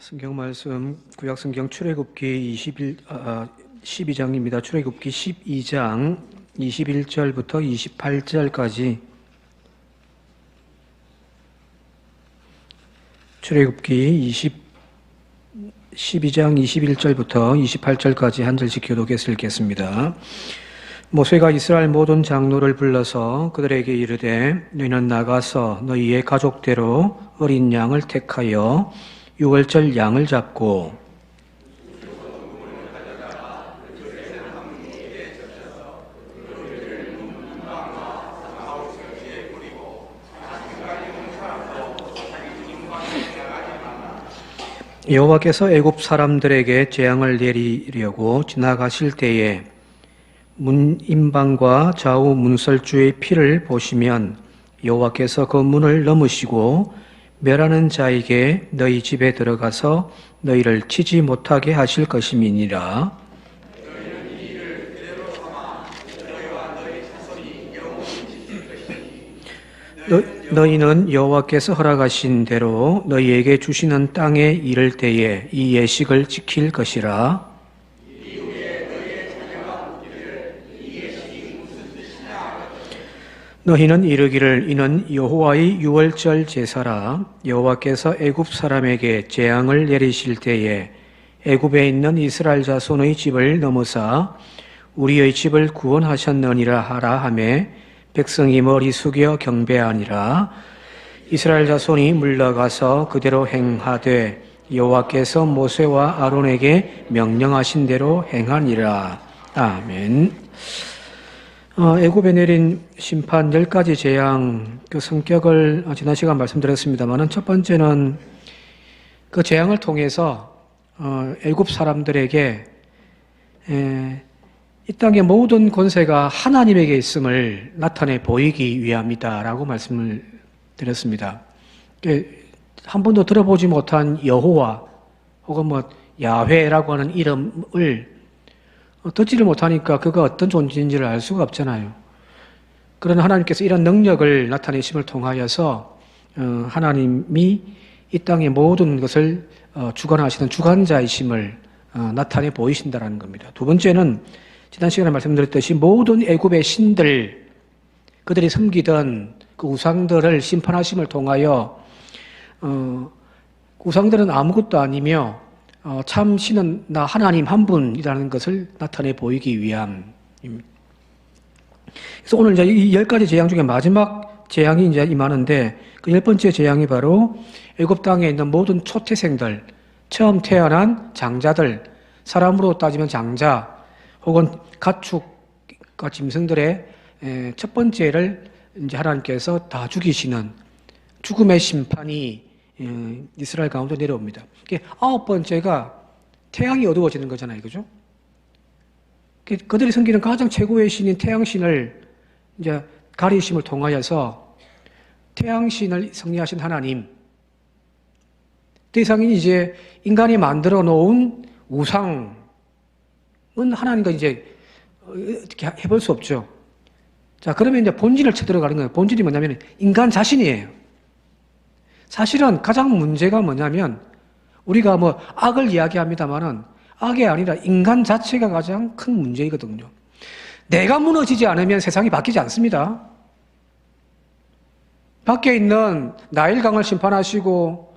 성경 말씀 구약성경 출애굽기 12장입니다. 출애굽기 12장 21절부터 28절까지 출애굽기 12장 21절부터 28절까지 한 절씩 교독해서 읽겠습니다. 모세가 이스라엘 모든 장로를 불러서 그들에게 이르되 너희는 나가서 너희의 가족대로 어린 양을 택하여 유월절 양을 잡고 여호와께서 애굽 사람들에게 재앙을 내리려고 지나가실 때에 문 임방과 좌우 문설주의 피를 보시면 여호와께서 그 문을 넘으시고 멸하는 자에게 너희 집에 들어가서 너희를 치지 못하게 하실 것임이니라. 너희는 여호와께서 허락하신 대로 너희에게 주시는 땅에 이를 때에 이 예식을 지킬 것이라. 너희는 이르기를 이는 여호와의 유월절 제사라. 여호와께서 애굽 사람에게 재앙을 내리실 때에 애굽에 있는 이스라엘 자손의 집을 넘어사 우리의 집을 구원하셨느니라 하라 하매 백성이 머리 숙여 경배하니라. 이스라엘 자손이 물러가서 그대로 행하되 여호와께서 모세와 아론에게 명령하신 대로 행하니라. 아멘. 애굽에 내린 심판 10가지 재앙, 그 성격을 지난 시간 말씀드렸습니다만, 첫 번째는 그 재앙을 통해서 애굽 사람들에게 이 땅의 모든 권세가 하나님에게 있음을 나타내 보이기 위함이다라고 말씀을 드렸습니다. 한 번도 들어보지 못한 여호와 혹은 야훼라고 하는 이름을 듣지를 못하니까 그가 어떤 존재인지를 알 수가 없잖아요. 그러나 하나님께서 이런 능력을 나타내심을 통하여서 하나님이 이 땅의 모든 것을 주관하시는 주관자이심을 나타내 보이신다는 겁니다. 두 번째는 지난 시간에 말씀드렸듯이 모든 애굽의 신들, 그들이 섬기던 그 우상들을 심판하심을 통하여 우상들은 아무것도 아니며 참 신은 나 하나님 한 분이라는 것을 나타내 보이기 위함입니다. 그래서 오늘 이제 이 10가지 재앙 중에 마지막 재앙이 이제 임하는데 그 10번째 재앙이 바로 애굽 땅에 있는 모든 초태생들, 처음 태어난 장자들, 사람으로 따지면 장자 혹은 가축과 짐승들의 첫 번째를 이제 하나님께서 다 죽이시는 죽음의 심판이 이스라엘 가운데 내려옵니다. 9번째가 태양이 어두워지는 거잖아요. 그죠? 그들이 섬기는 가장 최고의 신인 태양신을 이제 가리심을 통하여서 태양신을 승리하신 하나님, 더 이상은 이제 인간이 만들어 놓은 우상은 하나님과 이제 어떻게 해볼 수 없죠. 자, 그러면 이제 본질을 쳐들어가는 거예요. 본질이 뭐냐면 인간 자신이에요. 사실은 가장 문제가 뭐냐면 우리가 악을 이야기합니다만은 악이 아니라 인간 자체가 가장 큰 문제이거든요. 내가 무너지지 않으면 세상이 바뀌지 않습니다. 밖에 있는 나일강을 심판하시고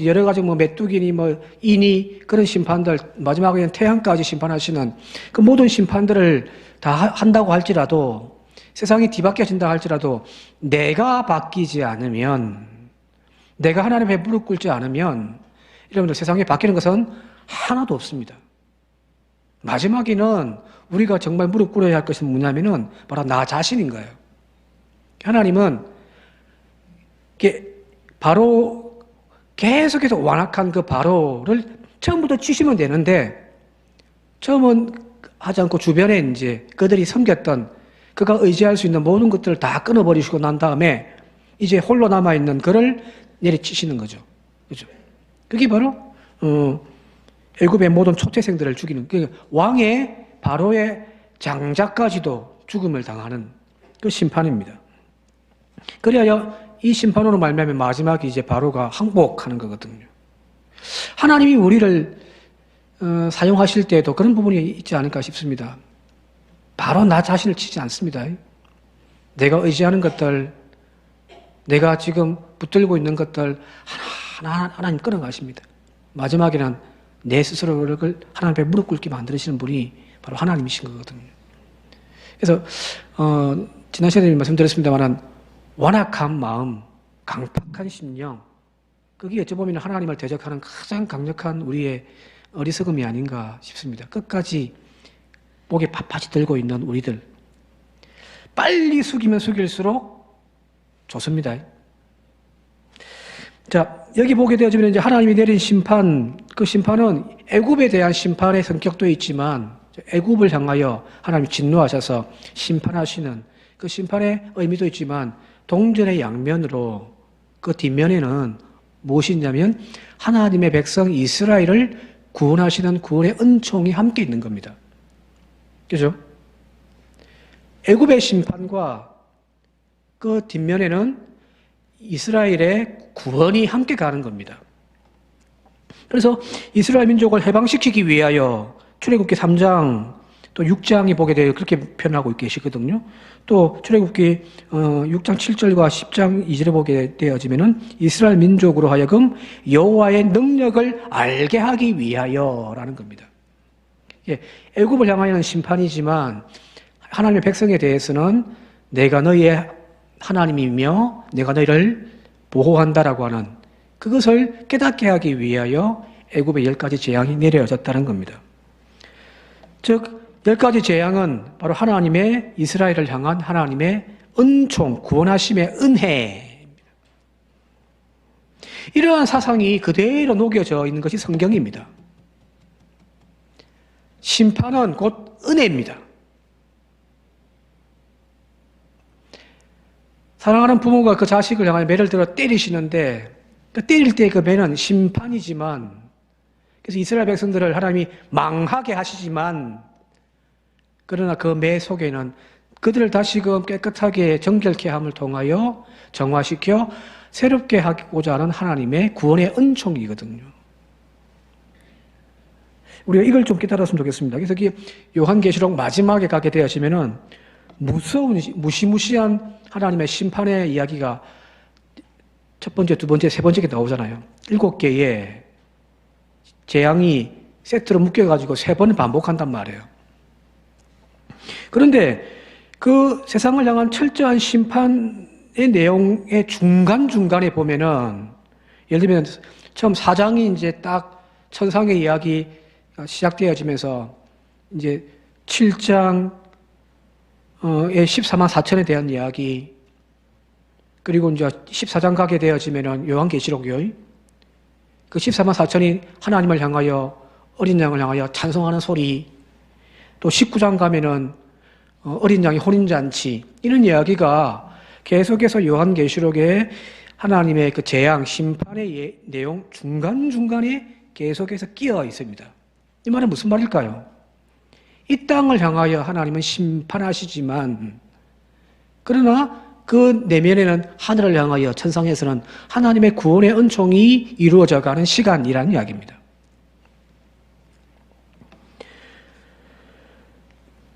여러 가지 메뚜기니 이니 그런 심판들, 마지막에는 태양까지 심판하시는 그 모든 심판들을 다 한다고 할지라도, 세상이 뒤바뀌어진다 할지라도 내가 바뀌지 않으면, 내가 하나님 앞에 무릎 꿇지 않으면 여러분들 세상에 바뀌는 것은 하나도 없습니다. 마지막에는 우리가 정말 무릎 꿇어야 할 것은 뭐냐면은 바로 나 자신인 거예요. 하나님은 바로 계속해서 완악한 그 바로를 처음부터 치시면 되는데, 처음은 하지 않고 주변에 이제 그들이 섬겼던, 그가 의지할 수 있는 모든 것들을 다 끊어버리시고 난 다음에 이제 홀로 남아있는 그를 내리치시는 거죠. 그죠? 그게 바로, 애굽의 모든 초태생들을 죽이는, 왕의, 바로의 장자까지도 죽음을 당하는 그 심판입니다. 그래야 이 심판으로 말미암아 마지막에 이제 바로가 항복하는 거거든요. 하나님이 우리를 사용하실 때에도 그런 부분이 있지 않을까 싶습니다. 바로 나 자신을 치지 않습니다. 내가 의지하는 것들, 내가 지금 붙들고 있는 것들 하나하나 하나님 끌어가십니다. 마지막에는 내 스스로를 하나님 앞에 무릎 꿇게 만드시는 분이 바로 하나님이신 거거든요. 그래서 지난 시간에 말씀드렸습니다만 완악한 마음, 강팍한 심령, 그게 어찌 보면 하나님을 대적하는 가장 강력한 우리의 어리석음이 아닌가 싶습니다. 끝까지 목에 빳빳이 들고 있는 우리들, 빨리 숙이면 숙일수록 좋습니다. 자, 여기 보게 되어지면 이제 하나님이 내린 심판, 그 심판은 애굽에 대한 심판의 성격도 있지만 애굽을 향하여 하나님이 진노하셔서 심판하시는 그 심판의 의미도 있지만 동전의 양면으로 그 뒷면에는 무엇이 있냐면 하나님의 백성 이스라엘을 구원하시는 구원의 은총이 함께 있는 겁니다. 그죠? 애굽의 심판과 그 뒷면에는 이스라엘의 구원이 함께 가는 겁니다. 그래서 이스라엘 민족을 해방시키기 위하여 출애굽기 3장 또 6장이 보게 되어 그렇게 표현하고 계시거든요. 또 출애굽기 6장 7절과 10장 2절에 보게 되어지면은 이스라엘 민족으로 하여금 여호와의 능력을 알게 하기 위하여라는 겁니다. 예, 애굽을 향하여는 심판이지만 하나님의 백성에 대해서는 내가 너희의 하나님이며 내가 너희를 보호한다라고 하는 그것을 깨닫게 하기 위하여 애굽의 10가지 재앙이 내려졌다는 겁니다. 즉 10가지 재앙은 바로 하나님의 이스라엘을 향한 하나님의 은총, 구원하심의 은혜입니다. 이러한 사상이 그대로 녹여져 있는 것이 성경입니다. 심판은 곧 은혜입니다. 사랑하는 부모가 그 자식을 향하여 매를 들어 때리시는데 그 때릴 때 그 매는 심판이지만 그래서 이스라엘 백성들을 하나님이 망하게 하시지만 그러나 그 매 속에는 그들을 다시금 깨끗하게 정결케 함을 통하여 정화시켜 새롭게 하고자 하는 하나님의 구원의 은총이거든요. 우리가 이걸 좀 깨달았으면 좋겠습니다. 그래서 요한계시록 마지막에 가게 되어지면은 무서운 무시무시한 하나님의 심판의 이야기가 첫 번째, 두 번째, 세 번째에 나오잖아요. 7개의 재앙이 세트로 묶여가지고 3번 반복한단 말이에요. 그런데 그 세상을 향한 철저한 심판의 내용의 중간중간에 보면은 예를 들면 처음 4장이 이제 딱 천상의 이야기 시작되어지면서 이제 7장의 14만 4천에 대한 이야기 그리고 이제 14장 가게 되어지면은 요한계시록이요. 그 14만 4천이 하나님을 향하여 어린 양을 향하여 찬송하는 소리 또 19장 가면은 어린 양의 혼인잔치 이런 이야기가 계속해서 요한계시록에 하나님의 그 재앙 심판의 내용 중간중간에 계속해서 끼어 있습니다. 이 말은 무슨 말일까요? 이 땅을 향하여 하나님은 심판하시지만 그러나 그 내면에는 하늘을 향하여 천상에서는 하나님의 구원의 은총이 이루어져 가는 시간이라는 이야기입니다.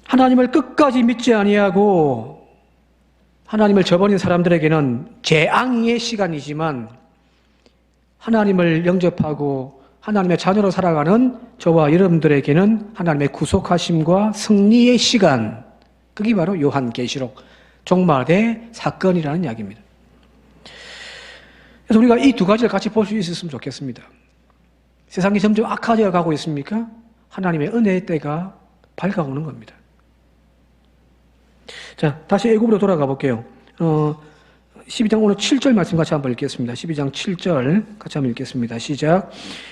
하나님을 끝까지 믿지 아니하고 하나님을 저버린 사람들에게는 재앙의 시간이지만 하나님을 영접하고 하나님의 자녀로 살아가는 저와 여러분들에게는 하나님의 구속하심과 승리의 시간, 그게 바로 요한계시록 종말의 사건이라는 이야기입니다. 그래서 우리가 이 두 가지를 같이 볼 수 있었으면 좋겠습니다. 세상이 점점 악화되어 가고 있습니까? 하나님의 은혜의 때가 밝아오는 겁니다. 자, 다시 애굽으로 돌아가 볼게요. 12장 오늘 7절 말씀 같이 한번 읽겠습니다. 12장 7절 같이 한번 읽겠습니다. 시작.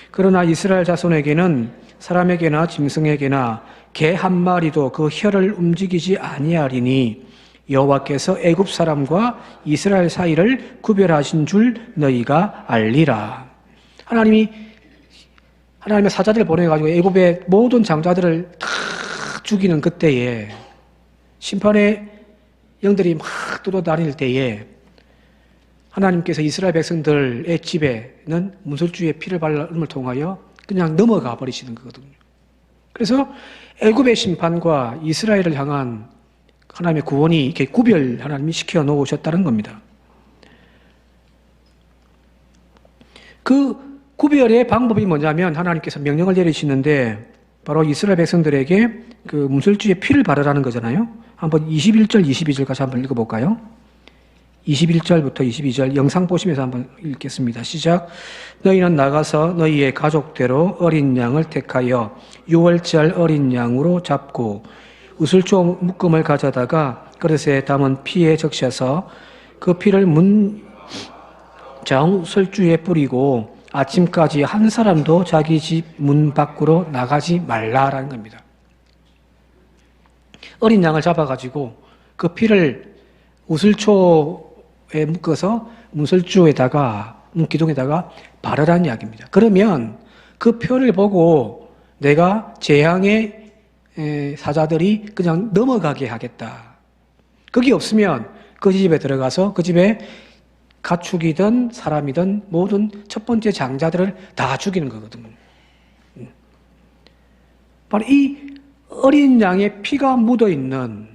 그러나 이스라엘 자손에게는 사람에게나 짐승에게나 개 한 마리도 그 혀를 움직이지 아니하리니 여호와께서 애굽 사람과 이스라엘 사이를 구별하신 줄 너희가 알리라. 하나님의 사자들을 보내가지고 애굽의 모든 장자들을 다 죽이는 그때에 심판의 영들이 막 뚫어다닐 때에 하나님께서 이스라엘 백성들의 집에는 문설주의 피를 바름을 통하여 그냥 넘어가 버리시는 거거든요. 그래서 애굽의 심판과 이스라엘을 향한 하나님의 구원이 이렇게 하나님이 시켜 놓으셨다는 겁니다. 그 구별의 방법이 뭐냐면 하나님께서 명령을 내리시는데 바로 이스라엘 백성들에게 그 문설주의 피를 바르라는 거잖아요. 한번 21절, 22절까지 한번 읽어볼까요? 21절부터 22절 영상 보시면서 한번 읽겠습니다. 시작. 너희는 나가서 너희의 가족대로 어린 양을 택하여 유월절 어린 양으로 잡고 우슬초 묶음을 가져다가 그릇에 담은 피에 적셔서 그 피를 문정 설주에 뿌리고 아침까지 한 사람도 자기 집 문 밖으로 나가지 말라라는 겁니다. 어린 양을 잡아가지고 그 피를 우슬초에 묶어서 문설주에다가 문기둥에다가 바르라는 이야기입니다. 그러면 그 표를 보고 내가 재앙의 사자들이 그냥 넘어가게 하겠다. 그게 없으면 그 집에 들어가서 그 집에 가축이든 사람이든 모든 첫 번째 장자들을 다 죽이는 거거든요. 바로 이 어린 양의 피가 묻어있는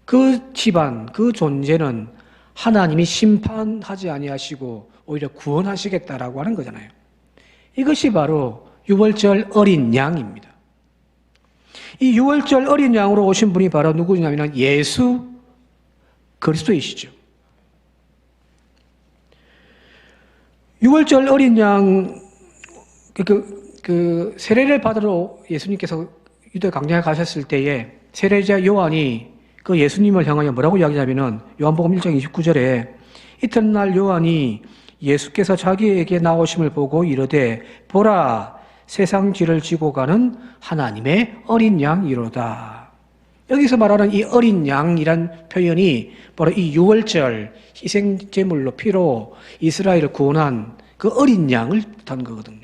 그 집안, 그 존재는 하나님이 심판하지 아니하시고 오히려 구원하시겠다라고 하는 거잖아요. 이것이 바로 유월절 어린 양입니다. 이 유월절 어린 양으로 오신 분이 바로 누구냐면 예수 그리스도이시죠. 유월절 어린 양, 세례를 받으러 예수님께서 유대 강야에 가셨을 때에 세례자 요한이 그 예수님을 향하여 뭐라고 이야기하냐면은 요한복음 1장 29절에 이튿날 요한이 예수께서 자기에게 나오심을 보고 이르되 보라 세상 죄를 지고 가는 하나님의 어린 양이로다. 여기서 말하는 이 어린 양이란 표현이 바로 이 유월절 희생제물로 피로 이스라엘을 구원한 그 어린 양을 뜻하는 거거든요.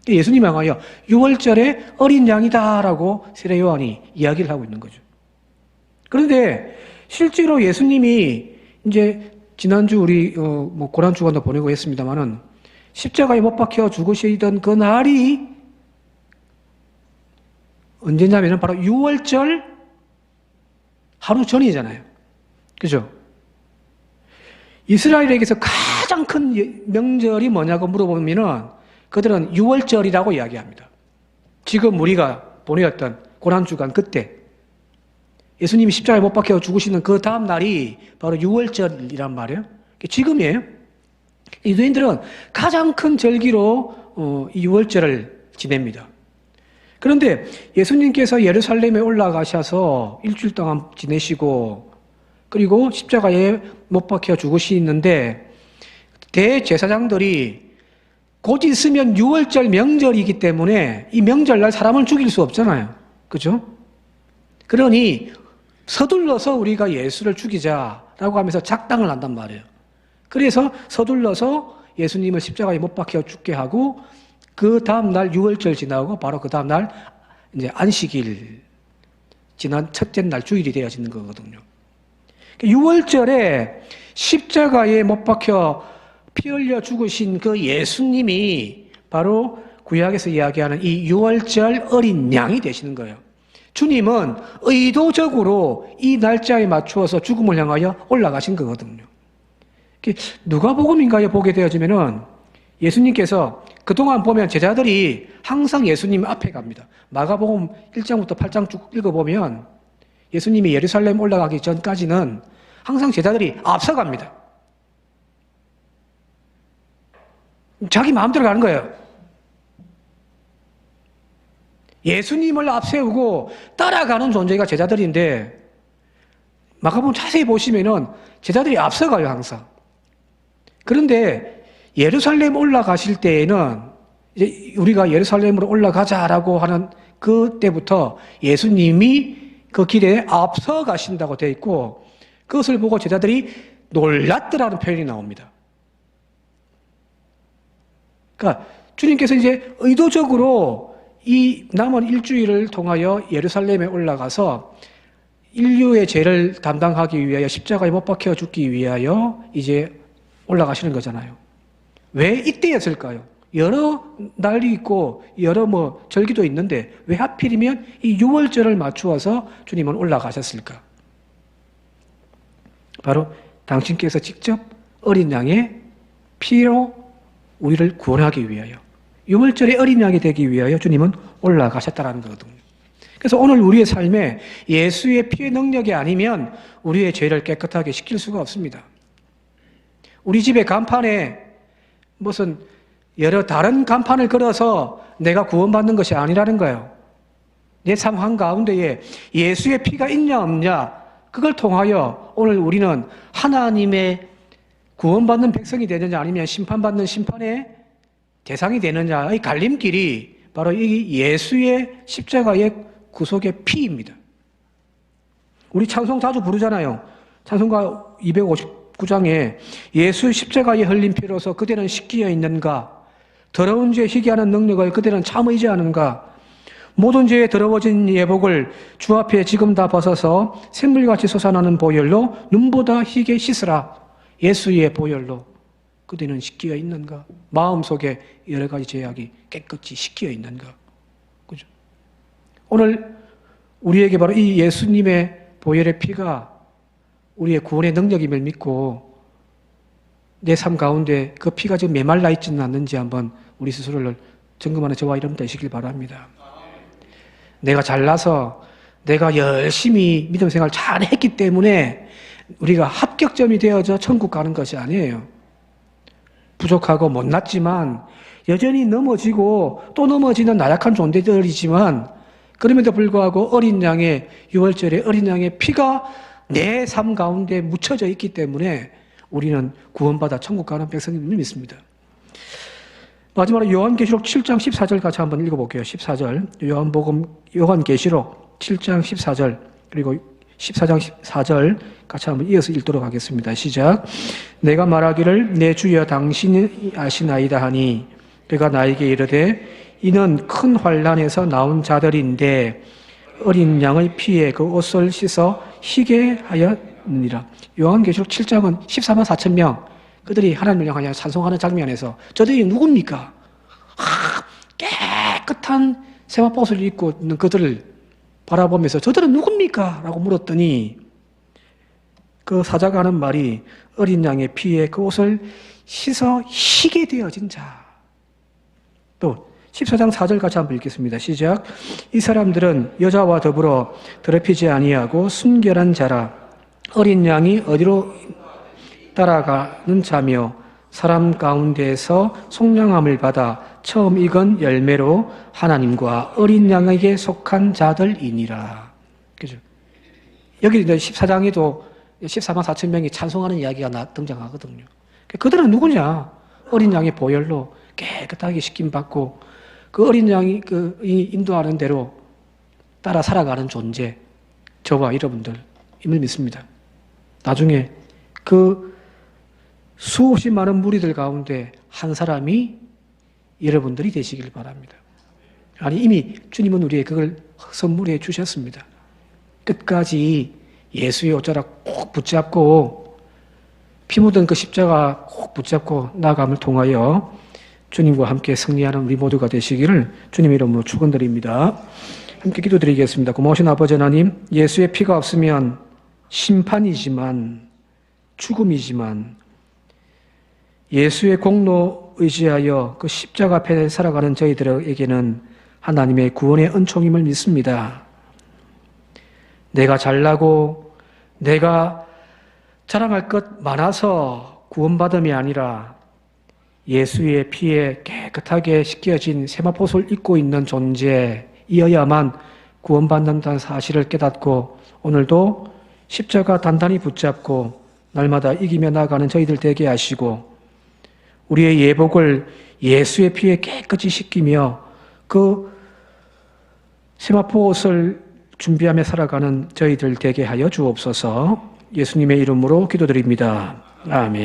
예수님 향하여 유월절에 어린 양이다라고 세례 요한이 이야기를 하고 있는 거죠. 그런데 실제로 예수님이 이제 지난주 우리 고난 주간도 보내고 했습니다만은 십자가에 못 박혀 죽으시던 그 날이 언제냐면은 바로 유월절 하루 전이잖아요. 그죠? 이스라엘에게서 가장 큰 명절이 뭐냐고 물어보면은 그들은 유월절이라고 이야기합니다. 지금 우리가 보내었던 고난주간 그때 예수님이 십자가에 못 박혀 죽으시는 그 다음 날이 바로 유월절이란 말이에요. 지금이에요. 유대인들은 가장 큰 절기로 이 유월절을 지냅니다. 그런데 예수님께서 예루살렘에 올라가셔서 일주일 동안 지내시고 그리고 십자가에 못 박혀 죽으시는데 대제사장들이 곧 있으면 유월절 명절이기 때문에 이 명절날 사람을 죽일 수 없잖아요. 그죠? 그러니 서둘러서 우리가 예수를 죽이자라고 하면서 작당을 한단 말이에요. 그래서 서둘러서 예수님을 십자가에 못 박혀 죽게 하고 그 다음날 유월절 지나고 바로 그 다음날 이제 안식일 지난 첫째 날 주일이 되어지는 거거든요. 유월절에 십자가에 못 박혀 피 흘려 죽으신 그 예수님이 바로 구약에서 이야기하는 이 유월절 어린 양이 되시는 거예요. 주님은 의도적으로 이 날짜에 맞추어서 죽음을 향하여 올라가신 거거든요. 누가복음인가에 보게 되어지면은 예수님께서 그동안 보면 제자들이 항상 예수님 앞에 갑니다. 마가복음 1장부터 8장 쭉 읽어보면 예수님이 예루살렘 올라가기 전까지는 항상 제자들이 앞서갑니다. 자기 마음대로 가는 거예요. 예수님을 앞세우고 따라가는 존재가 제자들인데 마가복음 자세히 보시면은 제자들이 앞서가요, 항상. 그런데 예루살렘 올라가실 때에는 이제 우리가 예루살렘으로 올라가자라고 하는 그때부터 예수님이 그 길에 앞서 가신다고 되어 있고 그것을 보고 제자들이 놀랐더라는 표현이 나옵니다. 그러니까 주님께서 이제 의도적으로 이 남은 일주일을 통하여 예루살렘에 올라가서 인류의 죄를 담당하기 위하여 십자가에 못 박혀 죽기 위하여 이제 올라가시는 거잖아요. 왜 이때였을까요? 여러 날이 있고 여러 절기도 있는데 왜 하필이면 이 6월절을 맞추어서 주님은 올라가셨을까? 바로 당신께서 직접 어린 양의 피로 우리를 구원하기 위하여 6월절의 어린 양이 되기 위하여 주님은 올라가셨다는 거거든요. 그래서 오늘 우리의 삶에 예수의 피의 능력이 아니면 우리의 죄를 깨끗하게 씻길 수가 없습니다. 우리 집의 간판에 무슨 여러 다른 간판을 걸어서 내가 구원받는 것이 아니라는 거예요. 내 삶 한가운데에 예수의 피가 있냐 없냐 그걸 통하여 오늘 우리는 하나님의 구원받는 백성이 되느냐 아니면 심판받는 심판의 대상이 되느냐의 갈림길이 바로 이 예수의 십자가의 구속의 피입니다. 우리 찬송 자주 부르잖아요. 찬송가 259장에 예수 십자가에 흘린 피로서 그대는 씻기어 있는가? 더러운 죄 희게 하는 능력을 그대는 참 의지하는가? 모든 죄에 더러워진 예복을 주 앞에 지금 다 벗어서 샘물같이 솟아나는 보혈로 눈보다 희게 씻으라. 예수의 보혈로 그대는 씻기어 있는가? 마음속에 여러 가지 죄악이 깨끗이 씻기어 있는가? 그죠? 오늘 우리에게 바로 이 예수님의 보혈의 피가 우리의 구원의 능력임을 믿고 내 삶 가운데 그 피가 지금 메말라 있지는 않는지 한번 우리 스스로를 점검하는 저와 여러분 되시길 바랍니다. 내가 잘나서 내가 열심히 믿음 생활 잘 했기 때문에 우리가 합격점이 되어져 천국 가는 것이 아니에요. 부족하고 못났지만 여전히 넘어지고 또 넘어지는 나약한 존재들이지만 그럼에도 불구하고 어린 양의 6월절에 어린 양의 피가 내 삶 가운데 묻혀져 있기 때문에 우리는 구원받아 천국 가는 백성임을 믿습니다. 마지막으로 요한계시록 7장 14절 같이 한번 읽어볼게요. 14절 요한계시록 7장 14절 그리고 14장 4절 같이 한번 이어서 읽도록 하겠습니다. 시작. 내가 말하기를 내 주여 당신이 아시나이다 하니 그가 나에게 이르되 이는 큰 환난에서 나온 자들인데 어린 양의 피에 그 옷을 씻어 희게 하였느니라. 요한계시록 7장은 14만 4천 명 그들이 하나님을 향하여 찬송하는 장면에서 저들이 누굽니까? 깨끗한 세마포옷을 입고 있는 그들을 바라보면서 저들은 누굽니까? 라고 물었더니 그 사자가 하는 말이 어린 양의 피에 그 옷을 씻어 희게 되어진 자. 또 14장 4절 같이 한번 읽겠습니다. 시작. 이 사람들은 여자와 더불어 더럽히지 아니하고 순결한 자라. 어린 양이 어디로 따라가는 자며 사람 가운데에서 속량함을 받아 처음 익은 열매로 하나님과 어린 양에게 속한 자들이니라. 그죠? 여기 이제 14장에도 14만 4천 명이 찬송하는 이야기가 등장하거든요. 그들은 누구냐? 어린 양의 보혈로 깨끗하게 씻김받고 그 어린 양이 인도하는 대로 따라 살아가는 존재, 저와 여러분들임을 믿습니다. 나중에 그 수없이 많은 무리들 가운데 한 사람이 여러분들이 되시길 바랍니다. 아니 이미 주님은 우리에게 그걸 선물해 주셨습니다. 끝까지 예수의 옷자락 꼭 붙잡고 피 묻은 그 십자가 꼭 붙잡고 나아감을 통하여 주님과 함께 승리하는 우리 모두가 되시기를 주님의 이름으로 축원드립니다. 함께 기도드리겠습니다. 고마우신 아버지 하나님, 예수의 피가 없으면 심판이지만 죽음이지만 예수의 공로 의지하여 그 십자가 앞에 살아가는 저희들에게는 하나님의 구원의 은총임을 믿습니다. 내가 잘나고 내가 자랑할 것 많아서 구원받음이 아니라 예수의 피에 깨끗하게 씻겨진 세마포옷을 입고 있는 존재이어야만 구원받는다는 사실을 깨닫고 오늘도 십자가 단단히 붙잡고 날마다 이기며 나아가는 저희들 되게 하시고 우리의 예복을 예수의 피에 깨끗이 씻기며 그 세마포옷을 준비하며 살아가는 저희들 되게 하여 주옵소서. 예수님의 이름으로 기도드립니다. 아멘.